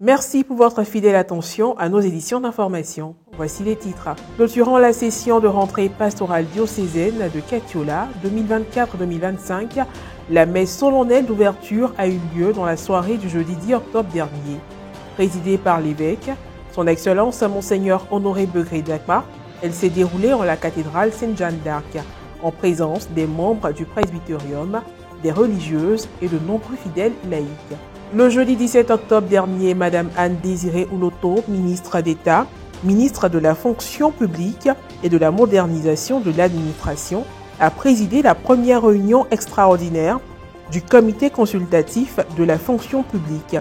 Merci pour votre fidèle attention à nos éditions d'information. Voici les titres. Clôturant la session de rentrée pastorale diocésaine de Katiola 2024-2025, la messe solennelle d'ouverture a eu lieu dans la soirée du jeudi 10 octobre dernier. Présidée par l'évêque, son Excellence Monseigneur Honoré Begré Dakma, elle s'est déroulée en la cathédrale Sainte-Jeanne d'Arc, en présence des membres du presbyterium, des religieuses et de nombreux fidèles laïcs. Le jeudi 17 octobre dernier, Madame Anne-Désirée Ouloto, ministre d'État, ministre de la fonction publique et de la modernisation de l'administration, a présidé la première réunion extraordinaire du comité consultatif de la fonction publique,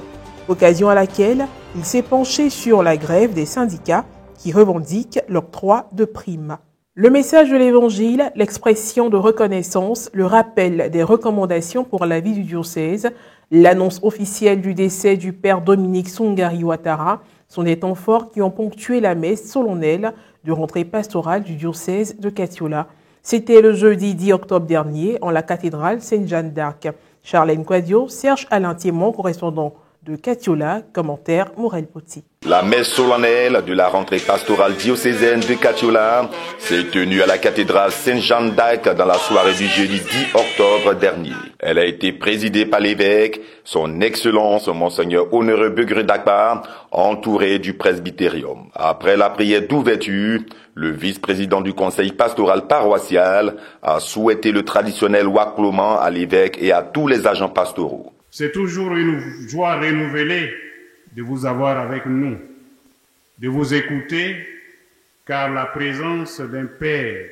occasion à laquelle il s'est penché sur la grève des syndicats qui revendiquent l'octroi de primes. Le message de l'Évangile, l'expression de reconnaissance, le rappel des recommandations pour la vie du diocèse, l'annonce officielle du décès du père Dominique Sungari Ouattara sont des temps forts qui ont ponctué la messe solennelle de rentrée pastorale du diocèse de Katiola. C'était le jeudi 10 octobre dernier en la cathédrale Sainte-Jeanne d'Arc. Charlène Quadio, Serge Alain Thiémon, correspondant de Katiola, commentaire Morel Poti. La messe solennelle de la rentrée pastorale diocésaine de Katiola s'est tenue à la cathédrale Sainte-Jeanne d'Arc dans la soirée du jeudi 10 octobre dernier. Elle a été présidée par l'évêque, son Excellence Monseigneur Honoré Begré Dakma, entouré du presbyterium. Après la prière d'ouverture, le vice-président du conseil pastoral paroissial a souhaité le traditionnel ouaklement à l'évêque et à tous les agents pastoraux. C'est toujours une joie renouvelée de vous avoir avec nous, de vous écouter, car la présence d'un père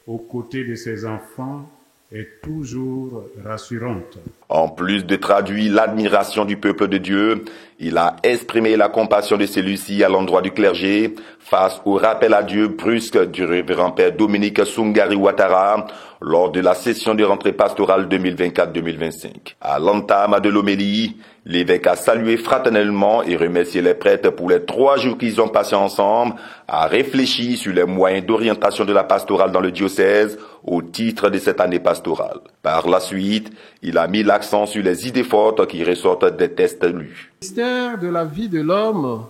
aux côtés de ses enfants est toujours rassurante. En plus de traduire l'admiration du peuple de Dieu, il a exprimé la compassion de celui-ci à l'endroit du clergé face au rappel à Dieu brusque du révérend père Dominique Sungari Ouattara lors de la session de rentrée pastorale 2024-2025. À l'entame de l'homélie, l'évêque a salué fraternellement et remercié les prêtres pour les 3 jours qu'ils ont passés ensemble à réfléchir sur les moyens d'orientation de la pastorale dans le diocèse au titre de cette année pastorale. Par la suite, il a mis l'accent sur les idées fortes qui ressortent des textes lus. Le mystère de la vie de l'homme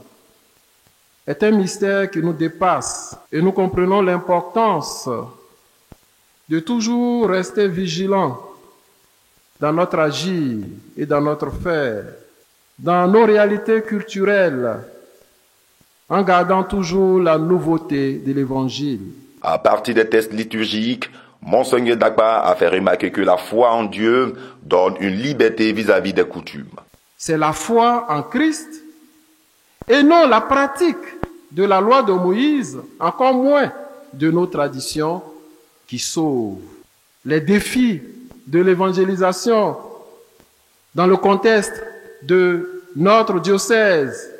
est un mystère qui nous dépasse et nous comprenons l'importance de toujours rester vigilants dans notre agir et dans notre faire, dans nos réalités culturelles, en gardant toujours la nouveauté de l'Évangile. À partir des textes liturgiques, Monseigneur Dakma a fait remarquer que la foi en Dieu donne une liberté vis-à-vis des coutumes. C'est la foi en Christ et non la pratique de la loi de Moïse, encore moins de nos traditions, qui sauve. Les défis de l'évangélisation dans le contexte de notre diocèse,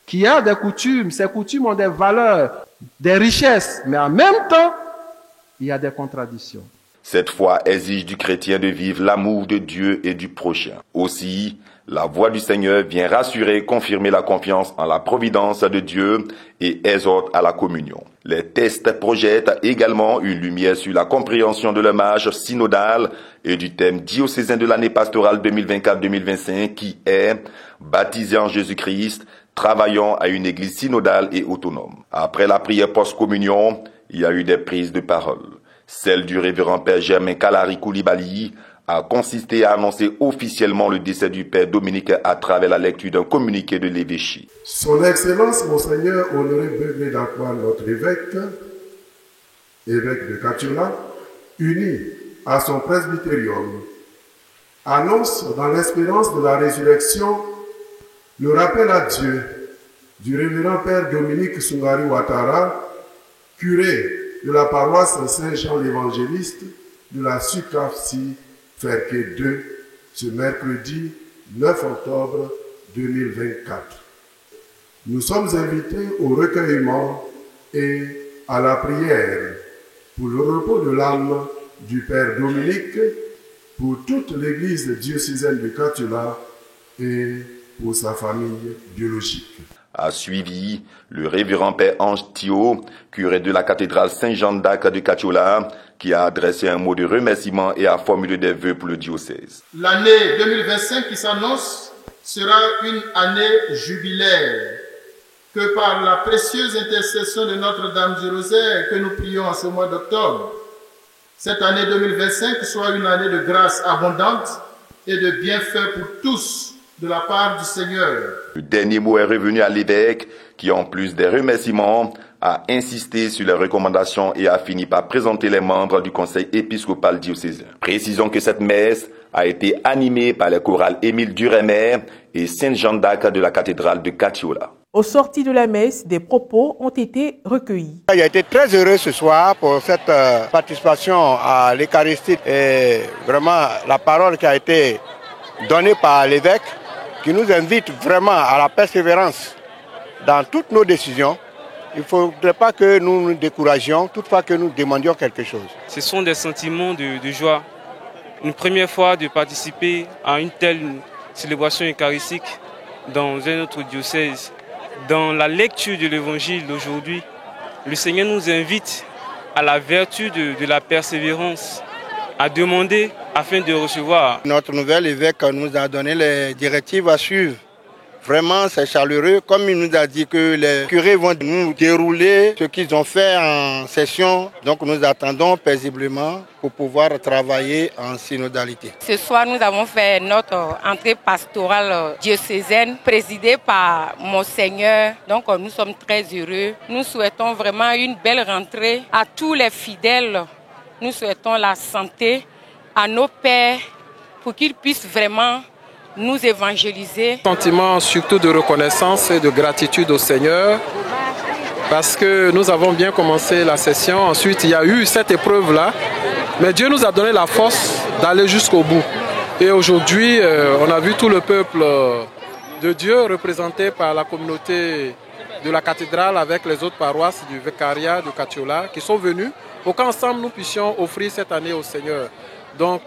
qui a des coutumes, ces coutumes ont des valeurs, des richesses, mais en même temps, il y a des contradictions. Cette foi exige du chrétien de vivre l'amour de Dieu et du prochain. Aussi, la voix du Seigneur vient rassurer et confirmer la confiance en la providence de Dieu et exhorte à la communion. Les textes projettent également une lumière sur la compréhension de l'hommage synodal et du thème diocésain de l'année pastorale 2024-2025 qui est « Baptisé en Jésus-Christ, travaillons à une église synodale et autonome ». Après la prière post-communion, il y a eu des prises de parole. Celle du révérend père Germain Kalari Koulibaly a consisté à annoncer officiellement le décès du père Dominique à travers la lecture d'un communiqué de l'évêché. Son Excellence Monseigneur Honoré Begré Dakma, notre évêque de Katiola, uni à son presbyterium, annonce dans l'espérance de la résurrection le rappel à Dieu du révérend père Dominique Sungari Ouattara, curé de la paroisse Saint-Jean l'Évangéliste de la Sucafsi Ferké 2, ce mercredi 9 octobre 2024. Nous sommes invités au recueillement et à la prière pour le repos de l'âme du Père Dominique, pour toute l'Église diocésaine de Katiola et pour sa famille biologique. A suivi le révérend père Ange Thio, curé de la cathédrale Sainte-Jeanne d'Arc de Katiola, qui a adressé un mot de remerciement et a formulé des vœux pour le diocèse. L'année 2025 qui s'annonce sera une année jubilaire, que par la précieuse intercession de Notre-Dame du Rosaire que nous prions en ce mois d'octobre, cette année 2025 soit une année de grâce abondante et de bienfaits pour tous de la part du Seigneur. Le dernier mot est revenu à l'évêque qui, en plus des remerciements, a insisté sur les recommandations et a fini par présenter les membres du conseil épiscopal diocésain. Précisons que cette messe a été animée par les chorales Émile Durémer et Sainte-Jeanne d'Arc de la cathédrale de Catiola. Au sorti de la messe, des propos ont été recueillis. Il a été très heureux ce soir pour cette participation à l'Eucharistie et vraiment la parole qui a été donnée par l'évêque qui nous invite vraiment à la persévérance dans toutes nos décisions. Il ne faudrait pas que nous nous découragions toutefois que nous demandions quelque chose. Ce sont des sentiments de joie. Une première fois de participer à une telle célébration eucharistique dans un autre diocèse. Dans la lecture de l'évangile d'aujourd'hui, le Seigneur nous invite à la vertu de la persévérance, à demander afin de recevoir. Notre nouvel évêque nous a donné les directives à suivre. Vraiment, c'est chaleureux. Comme il nous a dit que les curés vont nous dérouler ce qu'ils ont fait en session. Donc nous attendons paisiblement pour pouvoir travailler en synodalité. Ce soir, nous avons fait notre entrée pastorale diocésaine présidée par Monseigneur. Donc nous sommes très heureux. Nous souhaitons vraiment une belle rentrée à tous les fidèles. Nous souhaitons la santé à nos pères pour qu'ils puissent vraiment nous évangéliser. Sentiment surtout de reconnaissance et de gratitude au Seigneur parce que nous avons bien commencé la session. Ensuite, il y a eu cette épreuve-là, mais Dieu nous a donné la force d'aller jusqu'au bout. Et aujourd'hui, on a vu tout le peuple de Dieu représenté par la communauté de la cathédrale avec les autres paroisses du vicariat de Catiola qui sont venus pour qu'ensemble nous puissions offrir cette année au Seigneur. Donc,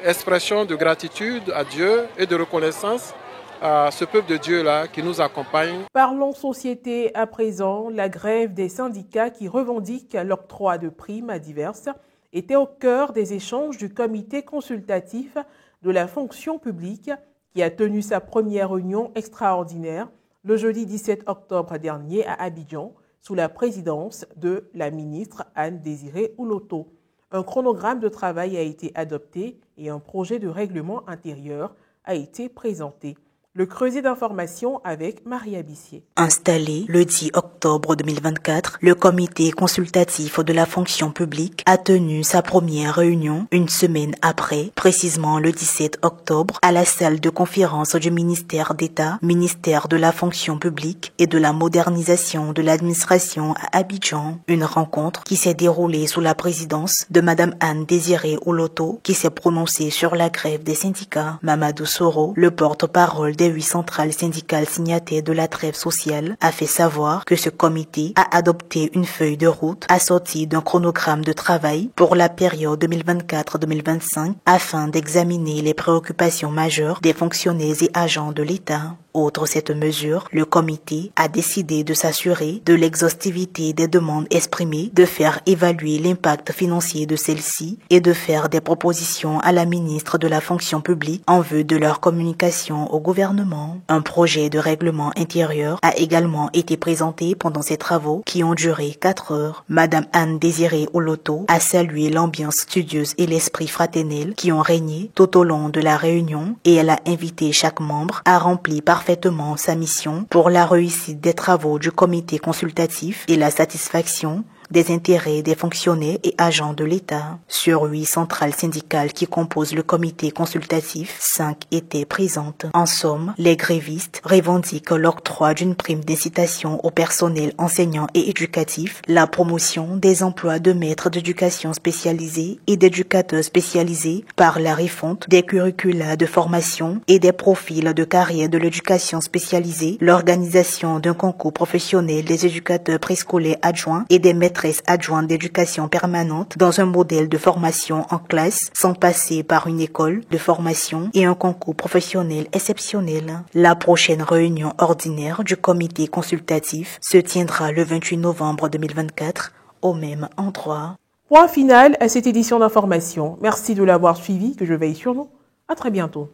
expression de gratitude à Dieu et de reconnaissance à ce peuple de Dieu-là qui nous accompagne. Parlons société à présent. La grève des syndicats qui revendiquent l'octroi de primes à diverses était au cœur des échanges du comité consultatif de la fonction publique qui a tenu sa première réunion extraordinaire le jeudi 17 octobre dernier à Abidjan sous la présidence de la ministre Anne-Désirée Ouloto. Un chronogramme de travail a été adopté et un projet de règlement intérieur a été présenté. Le creuset d'information avec Maria Bissier. Installé le 10 octobre 2024, le comité consultatif de la fonction publique a tenu sa première réunion une semaine après, précisément le 17 octobre, à la salle de conférence du ministère d'État, ministère de la fonction publique et de la modernisation de l'administration à Abidjan. Une rencontre qui s'est déroulée sous la présidence de Madame Anne-Désirée Ouloto, qui s'est prononcée sur la grève des syndicats. Mamadou Soro, le porte-parole des 8 centrales syndicales signataires de la trêve sociale, a fait savoir que ce comité a adopté une feuille de route assortie d'un chronogramme de travail pour la période 2024-2025 afin d'examiner les préoccupations majeures des fonctionnaires et agents de l'État. Outre cette mesure, le comité a décidé de s'assurer de l'exhaustivité des demandes exprimées, de faire évaluer l'impact financier de celles-ci et de faire des propositions à la ministre de la fonction publique en vue de leur communication au gouvernement. Un projet de règlement intérieur a également été présenté pendant ces travaux qui ont duré 4 heures. Madame Anne-Désirée Ouloto a salué l'ambiance studieuse et l'esprit fraternel qui ont régné tout au long de la réunion et elle a invité chaque membre à remplir parfaitement sa mission pour la réussite des travaux du comité consultatif et la satisfaction des intérêts des fonctionnaires et agents de l'État. Sur 8 centrales syndicales qui composent le comité consultatif, 5 étaient présentes. En somme, les grévistes revendiquent l'octroi d'une prime d'incitation au personnel enseignant et éducatif, la promotion des emplois de maîtres d'éducation spécialisés et d'éducateurs spécialisés par la refonte des curricula de formation et des profils de carrière de l'éducation spécialisée, l'organisation d'un concours professionnel des éducateurs préscolaires adjoints et des maîtres adjointe d'éducation permanente dans un modèle de formation en classe sans passer par une école de formation et un concours professionnel exceptionnel. La prochaine réunion ordinaire du comité consultatif se tiendra le 28 novembre 2024 au même endroit. Point final à cette édition d'information. Merci de l'avoir suivi, que je veille sur nous. À très bientôt.